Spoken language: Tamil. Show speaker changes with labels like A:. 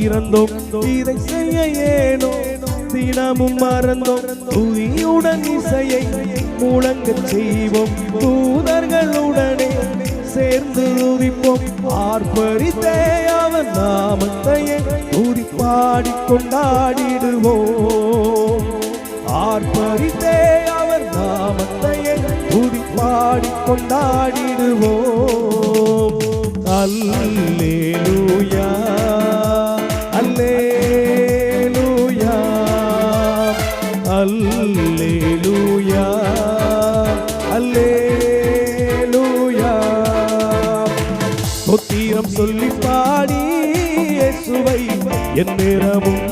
A: பிறந்தோம், இதை செய்ய ஏனோ தினமும் மறந்தோம். துதியுடன் இசையை முழங்கச் செய்வோம், தூதர்களுடனே சேர்ந்து துதிப்போம். ஆர்ப்பரித்தே அவர் நாமத்தையே துதி பாடி கொண்டாடிடுவோம். ஆர்ப்பரித்தே அவர் நாமத்தையே துதி பாடி கொண்டாடிடுவோம். அல்லேலூயா அல்லேலூயா அல்லேலூயா அல்லேலூயா. ஸ்தோத்திரம் சொல்லி பாடி இயேசுவை என் நேரமும்